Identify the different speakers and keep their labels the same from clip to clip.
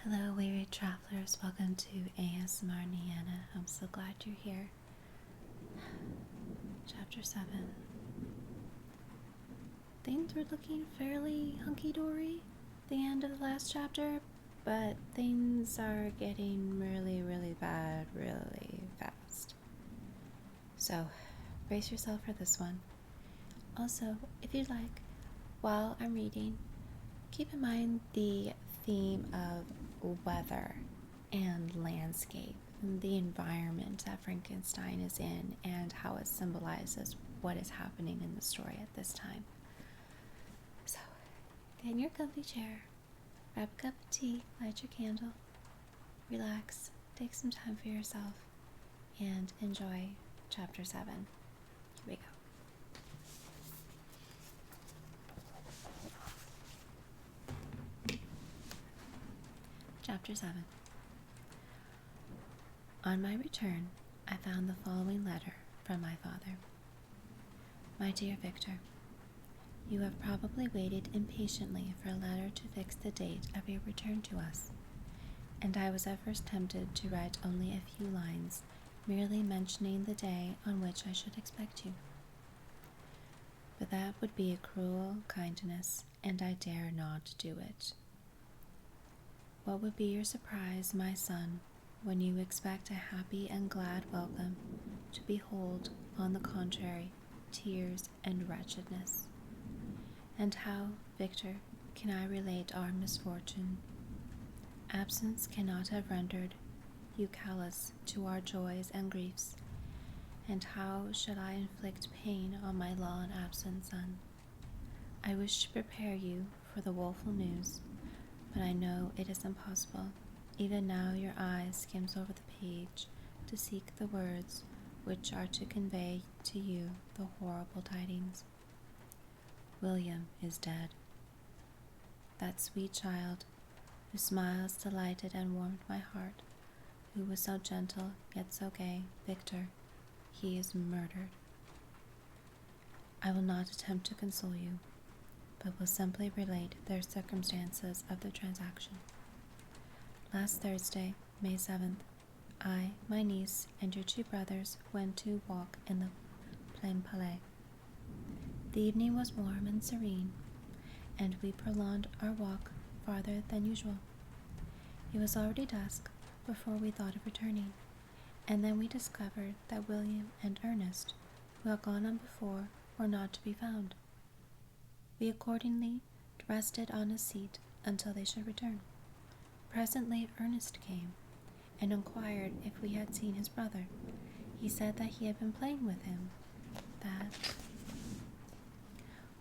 Speaker 1: Hello, weary travelers. Welcome to ASMR Niana. I'm so glad you're here. Chapter 7. Things were looking fairly hunky-dory at the end of the last chapter, but things are getting really bad really fast. So, brace yourself for this one. Also, if you'd like, while I'm reading, keep in mind the theme of weather and landscape, and the environment that Frankenstein is in, and how it symbolizes what is happening in the story at this time. So, get in your comfy chair, grab a cup of tea, light your candle, relax, take some time for yourself, and enjoy Chapter 7. Here we go. Chapter 7. On my return, I found the following letter from my father. My dear Victor, you have probably waited impatiently for a letter to fix the date of your return to us, and I was at first tempted to write only a few lines, merely mentioning the day on which I should expect you. But that would be a cruel kindness, and I dare not do it. What would be your surprise, my son, when you expect a happy and glad welcome, to behold, on the contrary, tears and wretchedness? And how, Victor, can I relate our misfortune? Absence cannot have rendered you callous to our joys and griefs, and how should I inflict pain on my long absent son? I wish to prepare you for the woeful news, but I know it is impossible. Even now your eye skims over the page to seek the words which are to convey to you the horrible tidings. William is dead. That sweet child, whose smiles delighted and warmed my heart, who was so gentle yet so gay, Victor, he is murdered. I will not attempt to console you, but will simply relate the circumstances of the transaction. Last Thursday, May 7th, I, my niece, and your two brothers went to walk in the Plain Palais. The evening was warm and serene, and we prolonged our walk farther than usual. It was already dusk before we thought of returning, and then we discovered that William and Ernest, who had gone on before, were not to be found. We accordingly rested on a seat until they should return. Presently Ernest came, and inquired if we had seen his brother. He said that he had been playing with him, that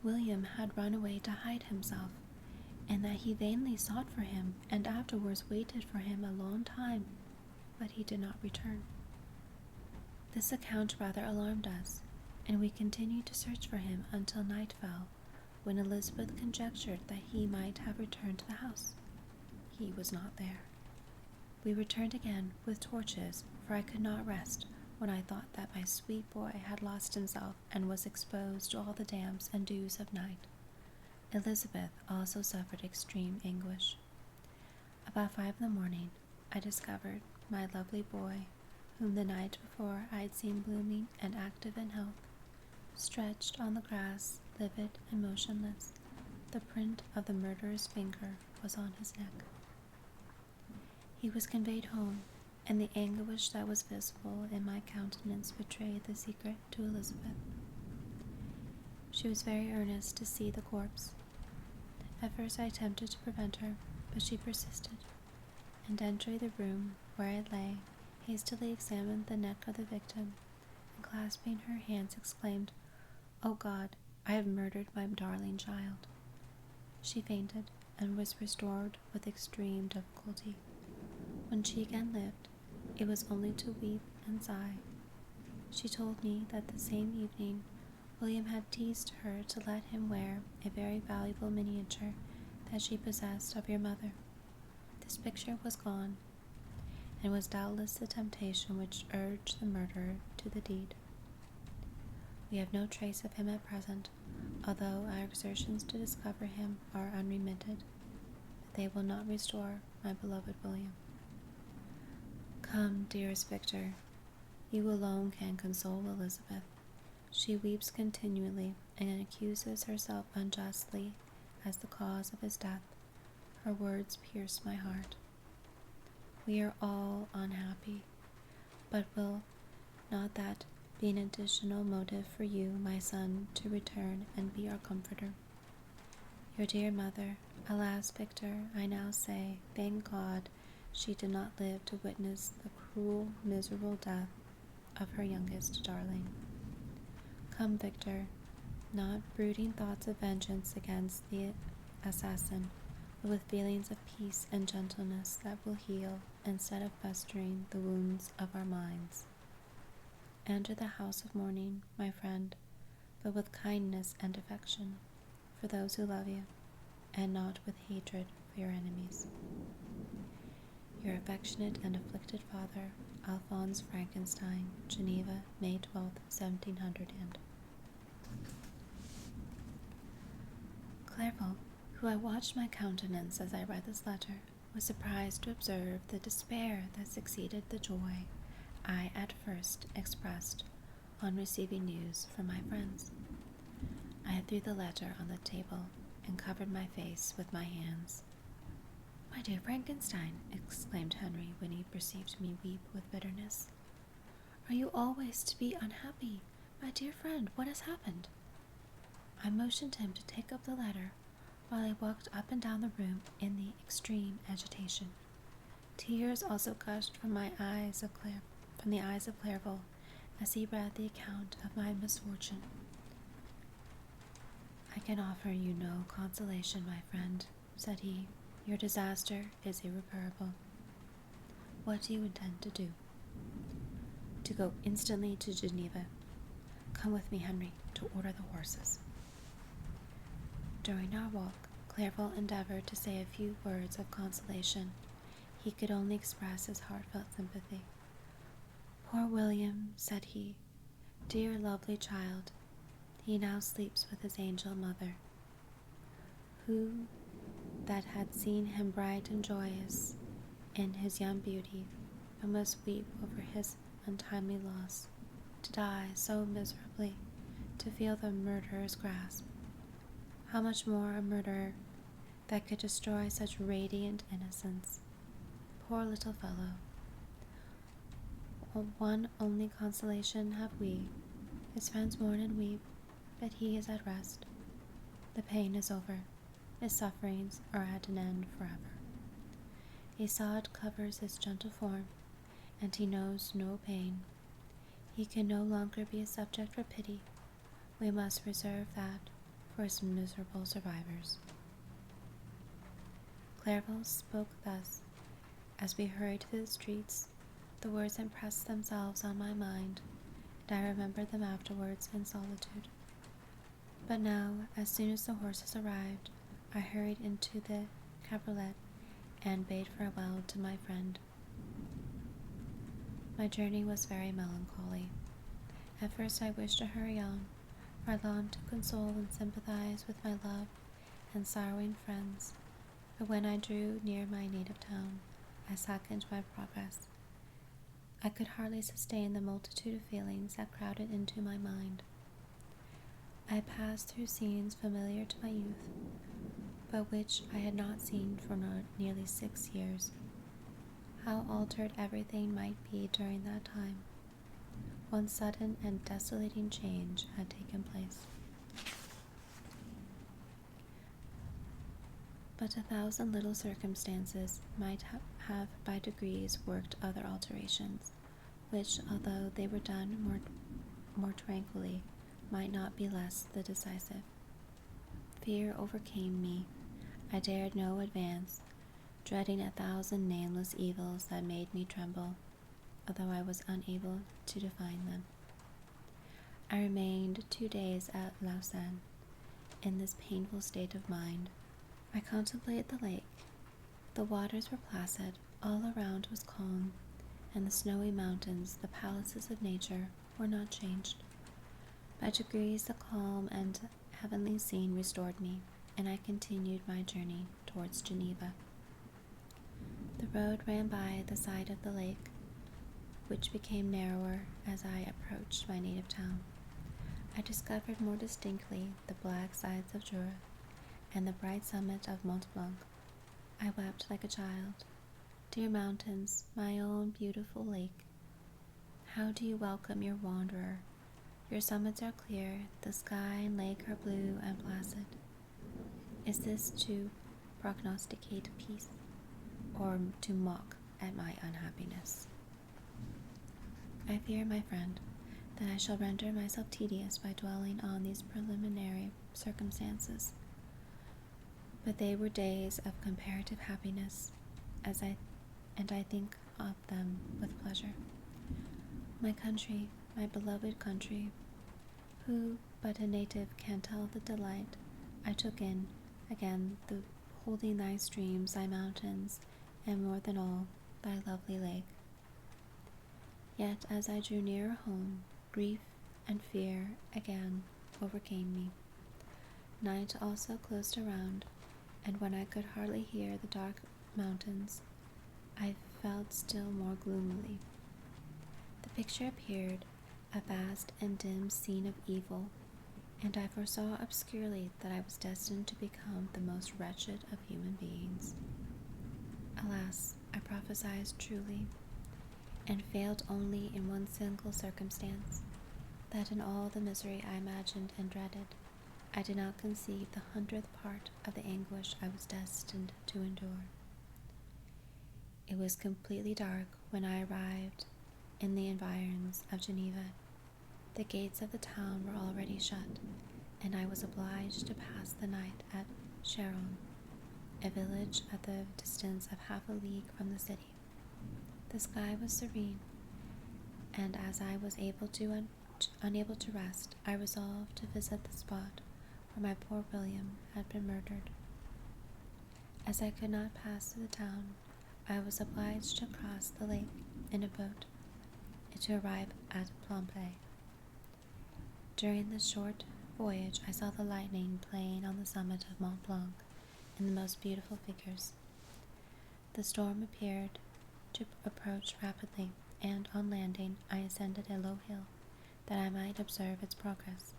Speaker 1: William had run away to hide himself, and that he vainly sought for him, and afterwards waited for him a long time, but he did not return. This account rather alarmed us, and we continued to search for him until night fell, when Elizabeth conjectured that he might have returned to the house. He was not there. We returned again with torches, for I could not rest when I thought that my sweet boy had lost himself and was exposed to all the damps and dews of night. Elizabeth also suffered extreme anguish. About 5 in the morning, I discovered my lovely boy, whom the night before I had seen blooming and active in health, stretched on the grass, livid and motionless. The print of the murderer's finger was on his neck. He was conveyed home, and the anguish that was visible in my countenance betrayed the secret to Elizabeth. She was very earnest to see the corpse. At first I attempted to prevent her, but she persisted, and entering the room where it lay, hastily examined the neck of the victim, and clasping her hands exclaimed, "O God, I have murdered my darling child." She fainted, and was restored with extreme difficulty. When she again lived, it was only to weep and sigh. She told me that the same evening William had teased her to let him wear a very valuable miniature that she possessed of your mother. This picture was gone, and was doubtless the temptation which urged the murderer to the deed. We have no trace of him at present, although our exertions to discover him are unremitted. they will not restore my beloved William. Come, dearest Victor, you alone can console Elizabeth. She weeps continually and accuses herself unjustly as the cause of his death. Her words pierce my heart. We are all unhappy, but will not that be an additional motive for you, my son, to return and be our comforter? Your dear mother, alas, Victor, I now say, thank God she did not live to witness the cruel, miserable death of her youngest darling. Come, Victor, not brooding thoughts of vengeance against the assassin, but with feelings of peace and gentleness that will heal instead of festering the wounds of our minds. Enter the house of mourning, my friend, but with kindness and affection for those who love you, and not with hatred for your enemies. Your affectionate and afflicted father, Alphonse Frankenstein, Geneva, May 12, 1700. Clerval, who I watched my countenance as I read this letter, was surprised to observe the despair that succeeded the joy I at first expressed on receiving news from my friends. I threw the letter on the table and covered my face with my hands. "My dear Frankenstein," exclaimed Henry when he perceived me weep with bitterness, "are you always to be unhappy? My dear friend, what has happened?" I motioned him to take up the letter while I walked up and down the room in the extreme agitation. Tears also gushed from the eyes of Clerval as he read the account of my misfortune. "I can offer you no consolation, my friend," said he. "Your disaster is irreparable. What do you intend to do?" "To go instantly to Geneva. Come with me, Henry, to order the horses." During our walk, Clerval endeavored to say a few words of consolation. He could only express his heartfelt sympathy. "Poor William," said he, "dear lovely child, he now sleeps with his angel mother. Who that had seen him bright and joyous in his young beauty, but must weep over his untimely loss, to die so miserably, to feel the murderer's grasp. How much more a murderer that could destroy such radiant innocence. Poor little fellow. One only consolation have we. His friends mourn and weep, but he is at rest. The pain is over. His sufferings are at an end forever. A sod covers his gentle form, and he knows no pain. He can no longer be a subject for pity. We must reserve that for his miserable survivors." Clerval spoke thus. As we hurried through the streets, the words impressed themselves on my mind, and I remembered them afterwards in solitude. But now, as soon as the horses arrived, I hurried into the cabriolet and bade farewell to my friend. My journey was very melancholy. At first I wished to hurry on, for I longed to console and sympathize with my loved and sorrowing friends, but when I drew near my native town, I slackened my progress. I could hardly sustain the multitude of feelings that crowded into my mind. I passed through scenes familiar to my youth, but which I had not seen for nearly 6 years. How altered everything might be during that time. One sudden and desolating change had taken place. But 1,000 little circumstances might have by degrees worked other alterations, which, although they were done more tranquilly, might not be less the decisive. Fear overcame me. I dared no advance, dreading 1,000 nameless evils that made me tremble, although I was unable to define them. I remained 2 days at Lausanne in this painful state of mind. I contemplated the lake. The waters were placid, all around was calm, and the snowy mountains, the palaces of nature, were not changed. By degrees the calm and heavenly scene restored me, and I continued my journey towards Geneva. The road ran by the side of the lake, which became narrower as I approached my native town. I discovered more distinctly the black sides of Jura and the bright summit of Mont Blanc. I wept like a child. Dear mountains, my own beautiful lake, how do you welcome your wanderer? Your summits are clear, the sky and lake are blue and placid. Is this to prognosticate peace, or to mock at my unhappiness? I fear, my friend, that I shall render myself tedious by dwelling on these preliminary circumstances. But they were days of comparative happiness, and I think of them with pleasure. My country, my beloved country, who but a native can tell the delight I took in again the beholding thy streams, thy mountains, and more than all, thy lovely lake. Yet as I drew nearer home, grief and fear again overcame me. Night also closed around, and when I could hardly hear the dark mountains, I felt still more gloomily. The picture appeared a vast and dim scene of evil, and I foresaw obscurely that I was destined to become the most wretched of human beings. Alas, I prophesied truly, and failed only in one single circumstance, that in all the misery I imagined and dreaded, I did not conceive the 100th part of the anguish I was destined to endure. It was completely dark when I arrived in the environs of Geneva. The gates of the town were already shut, and I was obliged to pass the night at Charon, a village at the distance of half a league from the city. The sky was serene, and as I was unable to rest, I resolved to visit the spot where my poor William had been murdered. As I could not pass through the town, I was obliged to cross the lake in a boat to arrive at Plampay. During this short voyage, I saw the lightning playing on the summit of Mont Blanc in the most beautiful figures. The storm appeared to approach rapidly, and on landing, I ascended a low hill that I might observe its progress.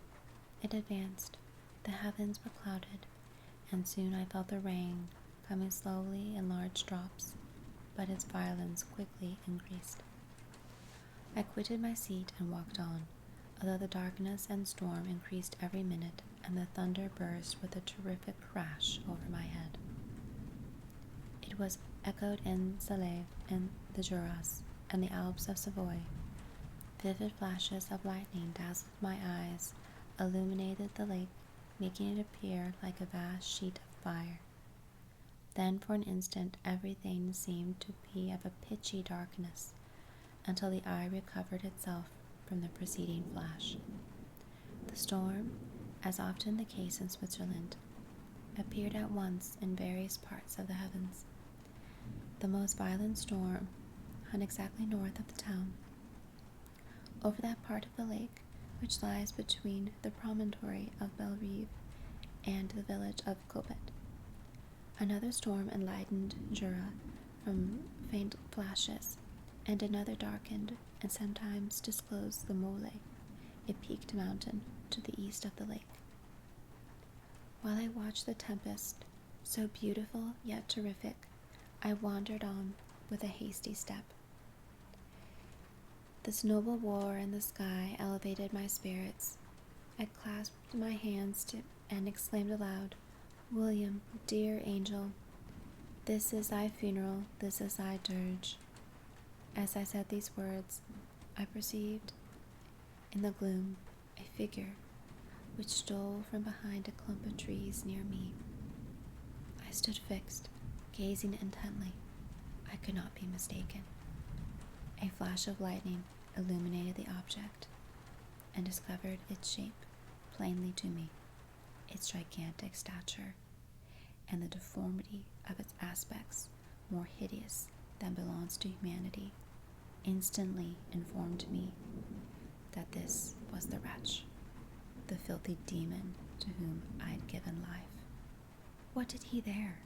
Speaker 1: It advanced, the heavens were clouded, and soon I felt the rain coming slowly in large drops, but its violence quickly increased. I quitted my seat and walked on, although the darkness and storm increased every minute, and the thunder burst with a terrific crash over my head. It was echoed in Salève, in the Juras, and the Alps of Savoy. Vivid flashes of lightning dazzled my eyes, illuminated the lake, making it appear like a vast sheet of fire. Then for an instant everything seemed to be of a pitchy darkness, until the eye recovered itself from the preceding flash. The storm, as often the case in Switzerland, appeared at once in various parts of the heavens. The most violent storm hung exactly north of the town, over that part of the lake which lies between the promontory of Bellerive and the village of Cobet. Another storm enlightened Jura from faint flashes, and another darkened and sometimes disclosed the Mole, a peaked mountain to the east of the lake. While I watched the tempest, so beautiful yet terrific, I wandered on with a hasty step. This noble war in the sky elevated my spirits. I clasped my hands and exclaimed aloud, "William, dear angel, this is thy funeral, this is thy dirge." As I said these words, I perceived in the gloom a figure which stole from behind a clump of trees near me. I stood fixed, gazing intently. I could not be mistaken. A flash of lightning illuminated the object and discovered its shape plainly to me, its gigantic stature, and the deformity of its aspects, more hideous than belongs to humanity, instantly informed me that this was the wretch, the filthy demon to whom I had given life. What did he there?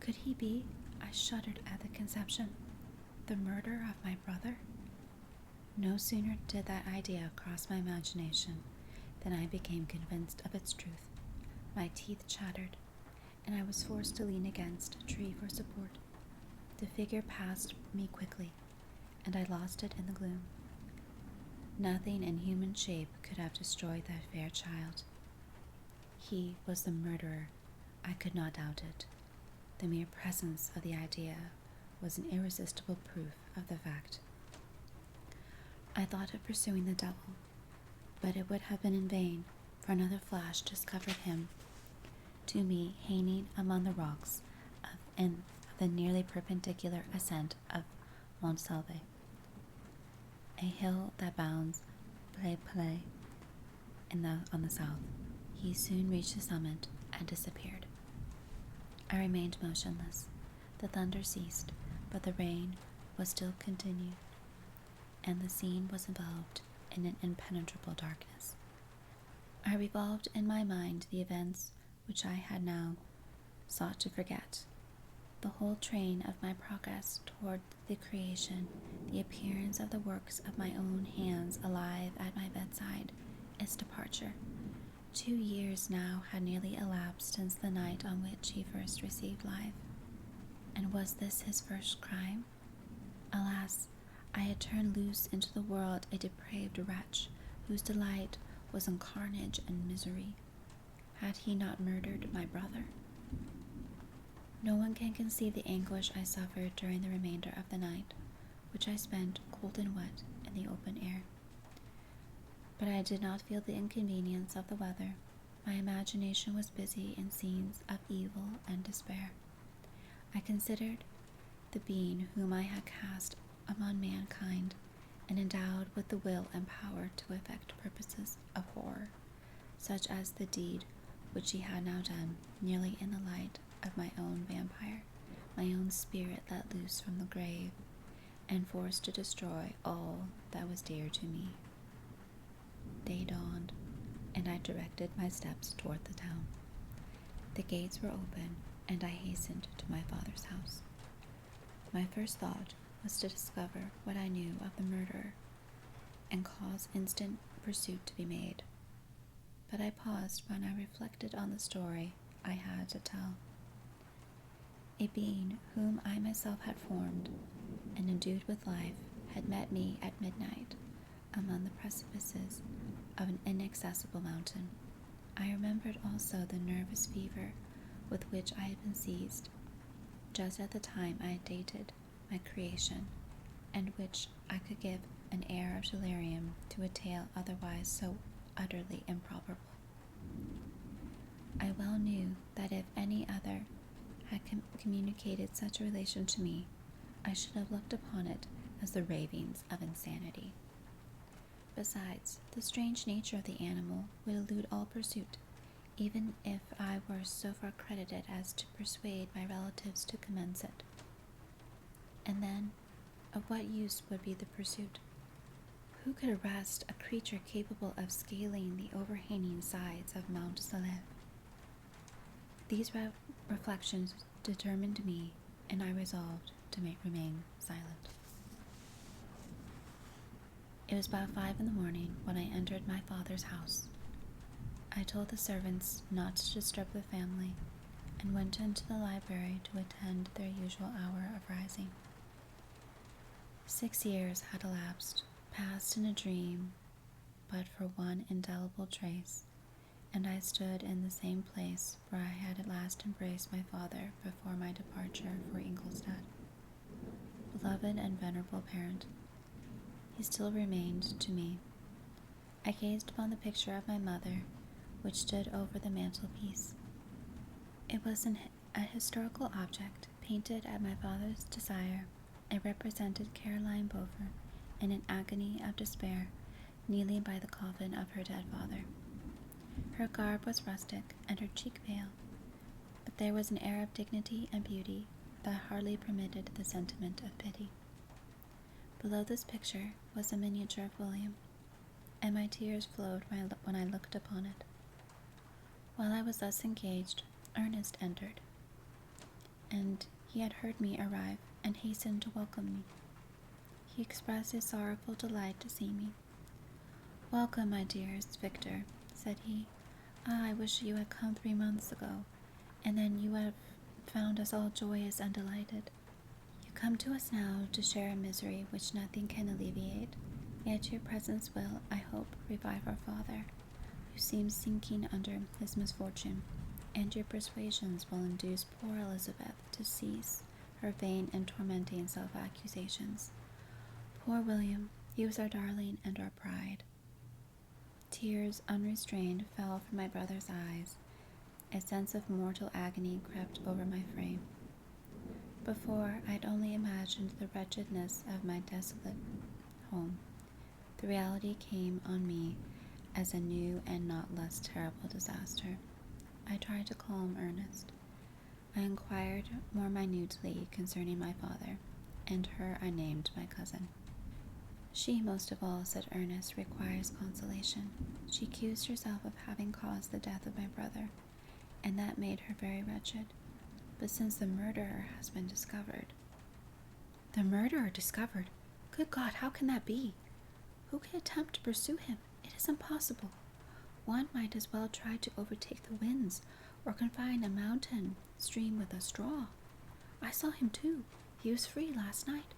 Speaker 1: Could he be, I shuddered at the conception, the murderer of my brother? No sooner did that idea cross my imagination than I became convinced of its truth. My teeth chattered, and I was forced to lean against a tree for support. The figure passed me quickly, and I lost it in the gloom. Nothing in human shape could have destroyed that fair child. He was the murderer. I could not doubt it. The mere presence of the idea was an irresistible proof of the fact. I thought of pursuing the devil, but it would have been in vain, for another flash discovered him to me hanging among the rocks in the nearly perpendicular ascent of Mont Salve, a hill that bounds Play on the south. He soon reached the summit and disappeared. I remained motionless. The thunder ceased, but the rain was still continued, and the scene was enveloped in an impenetrable darkness. I revolved in my mind the events which I had now sought to forget, the whole train of my progress toward the creation, the appearance of the works of my own hands alive at my bedside, its departure. 2 years now had nearly elapsed since the night on which he first received life. And was this his first crime? Alas, I had turned loose into the world a depraved wretch, whose delight was in carnage and misery. Had he not murdered my brother? No one can conceive the anguish I suffered during the remainder of the night, which I spent cold and wet in the open air. But I did not feel the inconvenience of the weather. My imagination was busy in scenes of evil and despair. I considered the being whom I had cast among mankind and endowed with the will and power to effect purposes of horror, such as the deed which he had now done, nearly in the light of my own vampire, my own spirit let loose from the grave, and forced to destroy all that was dear to me. Day dawned, and I directed my steps toward the town. The gates were open, and I hastened to my father's house. My first thought was to discover what I knew of the murderer, and cause instant pursuit to be made. But I paused when I reflected on the story I had to tell. A being whom I myself had formed and endued with life had met me at midnight among the precipices of an inaccessible mountain. I remembered also the nervous fever with which I had been seized just at the time I had dated my creation, and which I could give an air of delirium to a tale otherwise so utterly improbable. I well knew that if any other had communicated such a relation to me, I should have looked upon it as the ravings of insanity. Besides, the strange nature of the animal would elude all pursuit, even if I were so far credited as to persuade my relatives to commence it. And then, of what use would be the pursuit? Who could arrest a creature capable of scaling the overhanging sides of Mount Salve? These reflections determined me, and I resolved to remain silent. It was about 5 a.m. when I entered my father's house. I told the servants not to disturb the family, and went into the library to attend their usual hour of rising. 6 years had elapsed, passed in a dream, but for one indelible trace, and I stood in the same place where I had at last embraced my father before my departure for Ingolstadt. Beloved and venerable parent, he still remained to me. I gazed upon the picture of my mother, which stood over the mantelpiece. It was a historical object, painted at my father's desire. It represented Caroline Beaufort in an agony of despair, kneeling by the coffin of her dead father. Her garb was rustic, and her cheek pale, but there was an air of dignity and beauty that hardly permitted the sentiment of pity. Below this picture was a miniature of William, and my tears flowed when I looked upon it. While I was thus engaged, Ernest entered. and he had heard me arrive and hastened to welcome me. He expressed his sorrowful delight to see me. "Welcome, my dearest Victor," said he. "Ah, I wish you had come 3 months ago, and then you would have found us all joyous and delighted. You come to us now to share a misery which nothing can alleviate, yet your presence will, I hope, revive our father, who seems sinking under his misfortune, and your persuasions will induce poor Elizabeth to cease her vain and tormenting self-accusations. Poor William, he was our darling and our pride." Tears unrestrained fell from my brother's eyes. A sense of mortal agony crept over my frame. Before, I had only imagined the wretchedness of my desolate home. The reality came on me as a new and not less terrible disaster. I tried to calm Ernest. I inquired more minutely concerning my father, and her I named my cousin. "She, most of all," said Ernest, "requires consolation. She accused herself of having caused the death of my brother, and that made her very wretched. But since the murderer has been discovered—" "The murderer discovered? Good God, how can that be? Who can attempt to pursue him? It is impossible. One might as well try to overtake the winds, or confine a mountain stream with a straw. I saw him too. He was free last night."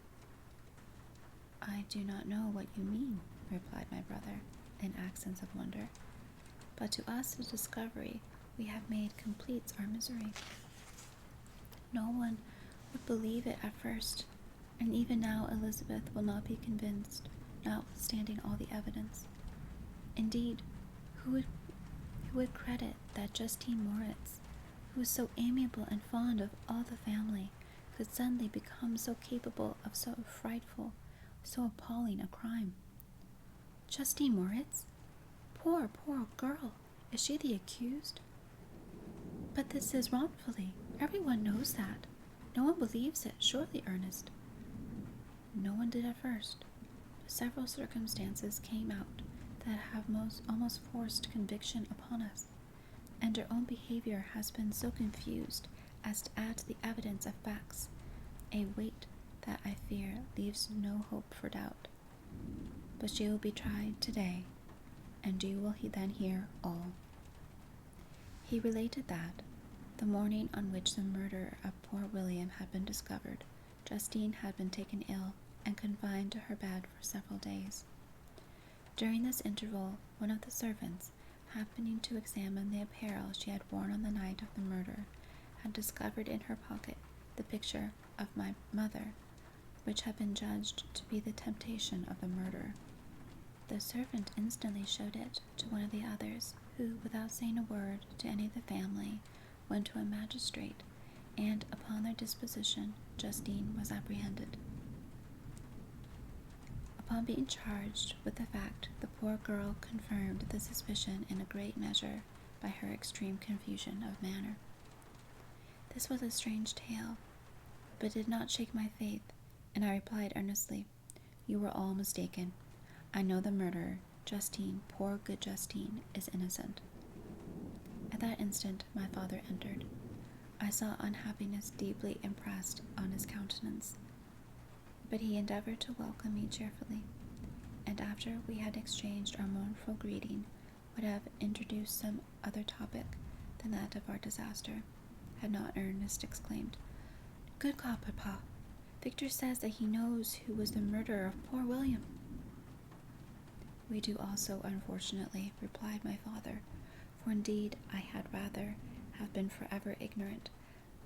Speaker 1: "I do not know what you mean," replied my brother, in accents of wonder. "But to us the discovery we have made completes our misery. No one would believe it at first, and even now Elizabeth will not be convinced, notwithstanding all the evidence. Indeed, who would credit that Justine Moritz, who was so amiable and fond of all the family, could suddenly become so capable of so frightful, so appalling a crime? Justine Moritz? Poor girl! Is she the accused? But this is wrongfully. Everyone knows that. No one believes it, surely, Ernest." "No one did at first, but several circumstances came out that have almost forced conviction upon us, and her own behavior has been so confused as to add to the evidence of facts a weight that I fear leaves no hope for doubt. But she will be tried today, and you will then hear all." He related that, the morning on which the murder of poor William had been discovered, Justine had been taken ill and confined to her bed for several days. During this interval, one of the servants, happening to examine the apparel she had worn on the night of the murder, had discovered in her pocket the picture of my mother, which had been judged to be the temptation of the murderer. The servant instantly showed it to one of the others, who, without saying a word to any of the family, went to a magistrate, and upon their disposition, Justine was apprehended. Upon being charged with the fact, the poor girl confirmed the suspicion in a great measure by her extreme confusion of manner. This was a strange tale, but did not shake my faith, and I replied earnestly, "You were all mistaken. I know the murderer. Justine, poor good Justine, is innocent." At that instant my father entered. I saw unhappiness deeply impressed on his countenance, but he endeavored to welcome me cheerfully, and after we had exchanged our mournful greeting, would have introduced some other topic than that of our disaster, had not Ernest exclaimed, "Good God, Papa! Victor says that he knows who was the murderer of poor William." "We do also, unfortunately," replied my father, "for indeed I had rather have been forever ignorant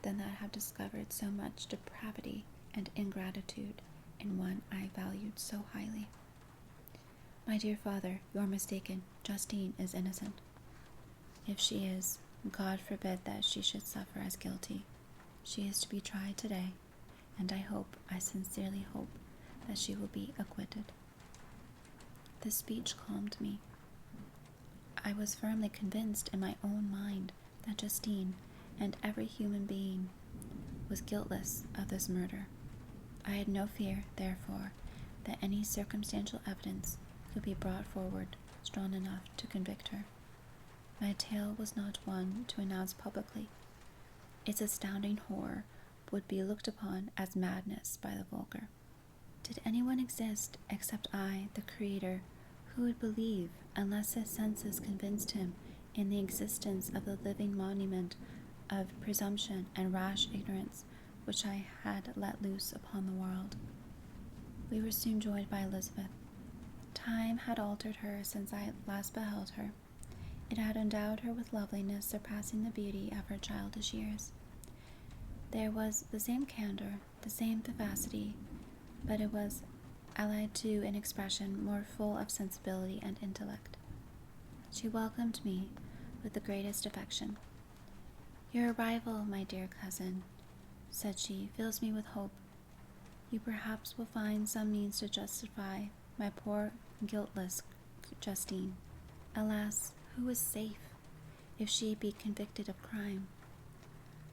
Speaker 1: than that have discovered so much depravity and ingratitude in one I valued so highly. My dear father, you are mistaken. Justine is innocent. If she is, God forbid that she should suffer as guilty. She is to be tried today, and I sincerely hope, that she will be acquitted." This speech calmed me. I was firmly convinced in my own mind that Justine, and every human being, was guiltless of this murder. I had no fear, therefore, that any circumstantial evidence could be brought forward strong enough to convict her. My tale was not one to announce publicly. Its astounding horror would be looked upon as madness by the vulgar. Did anyone exist except I, the Creator, who would believe, unless his senses convinced him, in the existence of the living monument of presumption and rash ignorance which I had let loose upon the world? We were soon joined by Elizabeth. Time had altered her since I last beheld her. It had endowed her with loveliness surpassing the beauty of her childish years. There was the same candor, the same vivacity, but it was allied to an expression more full of sensibility and intellect. She welcomed me with the greatest affection. "Your arrival, my dear cousin," said she, "fills me with hope. You perhaps will find some means to justify my poor guiltless Justine. Alas, who is safe, if she be convicted of crime?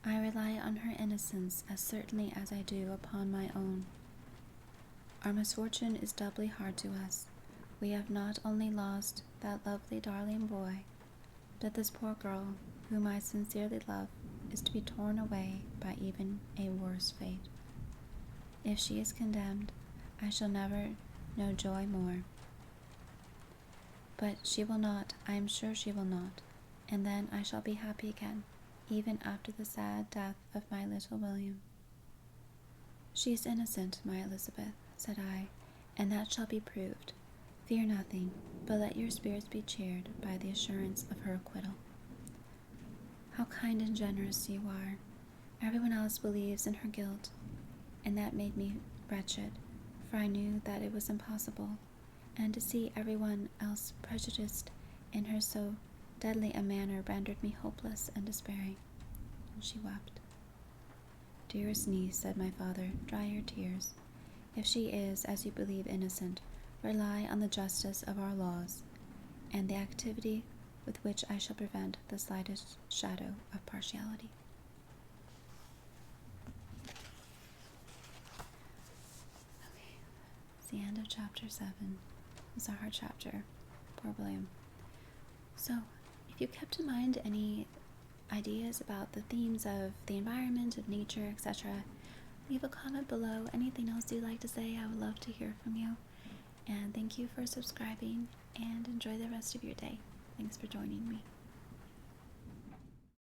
Speaker 1: I rely on her innocence as certainly as I do upon my own. Our misfortune is doubly hard to us. We have not only lost that lovely darling boy, but this poor girl, whom I sincerely love, is to be torn away by even a worse fate. If she is condemned, I shall never know joy more. But she will not, I am sure she will not, and then I shall be happy again, even after the sad death of my little William." "She is innocent, my Elizabeth," said I, "and that shall be proved. Fear nothing, but let your spirits be cheered by the assurance of her acquittal." "How kind and generous you are. Everyone else believes in her guilt, and that made me wretched, for I knew that it was impossible, and to see everyone else prejudiced in her so deadly a manner rendered me hopeless and despairing." And she wept. "Dearest niece," said my father, "dry your tears. If she is, as you believe, innocent, rely on the justice of our laws, and the activity with which I shall prevent the slightest shadow of partiality." Okay, it's the end of chapter 7. It was a hard chapter. Poor William. So, if you kept in mind any ideas about the themes of the environment, of nature, etc., leave a comment below. Anything else you'd like to say, I would love to hear from you. And thank you for subscribing, and enjoy the rest of your day. Thanks for joining me.